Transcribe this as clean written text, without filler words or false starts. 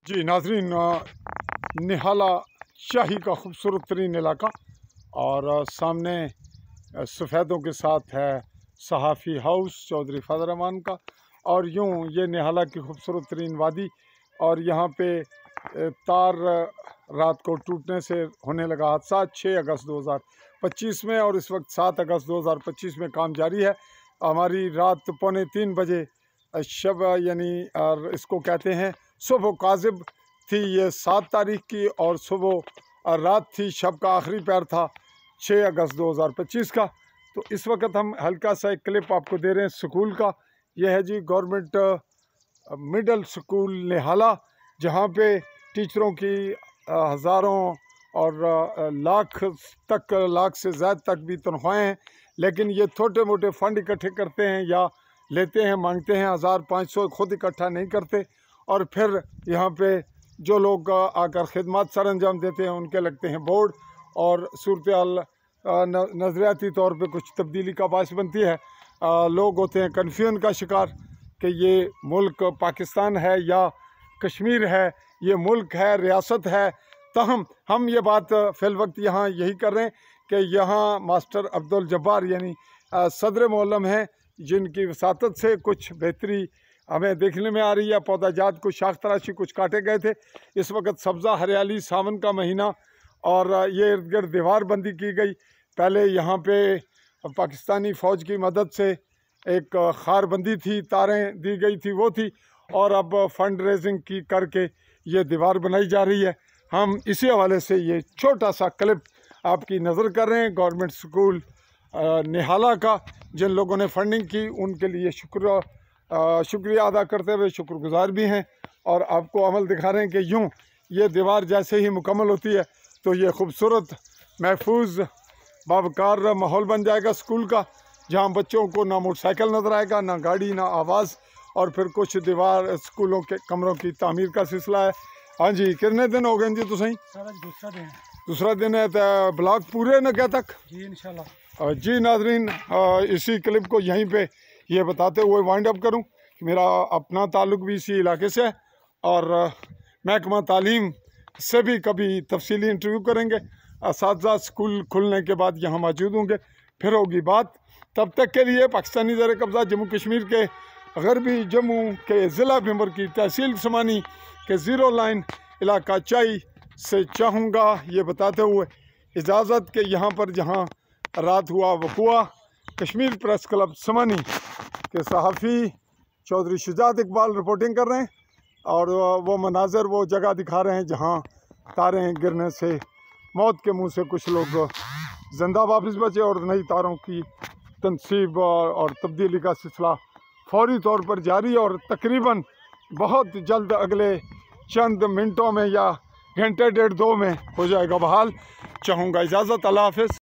जी नाजरीन, निहाला शाही का खूबसूरत तरीन इलाका और सामने सफ़ेदों के साथ है सहाफ़ी हाउस चौधरी फ़ज़ल रहमान का। और यूँ ये निहाला की खूबसूरत तरीन वादी, और यहाँ पे तार रात को टूटने से होने लगा हादसा 6 अगस्त 2025 में, और इस वक्त 7 अगस्त 2025 में काम जारी है। हमारी रात 2:45 बजे शब यानी इसको कहते हैं सुबह काज़िब थी, ये 7 तारीख की, और सुबह रात थी, शब का आखिरी पैर था 6 अगस्त 2025 का। तो इस वक्त हम हल्का सा एक क्लिप आपको दे रहे हैं स्कूल का। यह है जी गवर्नमेंट मिडल स्कूल निहाला, जहाँ पे टीचरों की हज़ारों और लाख से ज़्यादा तक भी तनख्वाहें हैं, लेकिन ये छोटे मोटे फ़ंड इकट्ठे करते हैं या लेते हैं, मांगते हैं 1500, खुद इकट्ठा नहीं करते। और फिर यहाँ पे जो लोग आकर खिदमत सर अंजाम देते हैं उनके लगते हैं बोर्ड, और सूरत हाल नज़रियाती तौर पे कुछ तब्दीली का बायस बनती है। लोग होते हैं कन्फ्यूजन का शिकार कि ये मुल्क पाकिस्तान है या कश्मीर है, ये मुल्क है, रियासत है। तहम हम ये बात फ़िल वक्त यहाँ यही कर रहे हैं कि यहाँ मास्टर अब्दुल जब्बार यानी सदर मोअल्लम हैं, जिनकी वसातत से कुछ बेहतरी हमें देखने में आ रही है। पौधाजात कुछ शाख तराशी कुछ काटे गए थे। इस वक्त सब्ज़ा हरियाली, सावन का महीना, और ये इर्द गिर्द दीवार बंदी की गई। पहले यहाँ पे पाकिस्तानी फ़ौज की मदद से एक खार बंदी थी, तारें दी गई थी, वो थी, और अब फ़ंड रेजिंग की करके ये दीवार बनाई जा रही है। हम इसी हवाले से ये छोटा सा क्लिप आपकी नज़र कर रहे हैं गवर्नमेंट स्कूल निहाला का। जिन लोगों ने फंडिंग की उनके लिए शुक्रिया अदा करते हुए शुक्रगुजार भी हैं, और आपको अमल दिखा रहे हैं कि यूँ ये दीवार जैसे ही मुकम्मल होती है तो ये खूबसूरत महफूज बावकार माहौल बन जाएगा स्कूल का, जहाँ बच्चों को ना मोटरसाइकिल नज़र आएगा, ना गाड़ी, ना आवाज़। और फिर कुछ दीवार स्कूलों के कमरों की तामीर का सिलसिला है। हाँ जी, कितने दिन हो गए जी? तो सही दूसरा दिन है तो ब्लॉक पूरे न क्या तक जी इंशाल्लाह। जी नाजरीन, इसी क्लिप को यहीं पे ये बताते हुए वाइंड अप करूं कि मेरा अपना ताल्लुक भी इसी इलाके से है, और महकमा तालीम से भी कभी तफसीली इंटरव्यू करेंगे। असातिज़ा स्कूल खुलने के बाद यहाँ मौजूद होंगे, फिर होगी बात। तब तक के लिए पाकिस्तानी ज़र कब्ज़ा जम्मू कश्मीर के गरबी जम्मू के ज़िला भिंबर की तहसील समानी के ज़ीरो लाइन इलाका चाई से चाहूँगा ये बताते हुए इजाज़त के यहाँ पर जहाँ रात हुआ वक़ुआ कश्मीर प्रेस क्लब समानी के सहाफ़ी चौधरी शुजात इकबाल रिपोर्टिंग कर रहे हैं, और वो मनाज़र वो जगह दिखा रहे हैं जहाँ तारें गिरने से मौत के मुंह से कुछ लोग ज़िंदा वापस बचे, और नई तारों की तनसीब और तब्दीली का सिलसिला फौरी तौर पर जारी, और तकरीबन बहुत जल्द अगले चंद मिनटों में या घंटे 1.5-2 में हो जाएगा बहाल। चाहूँगा इजाज़त, अल्लाह हाफ़िज़।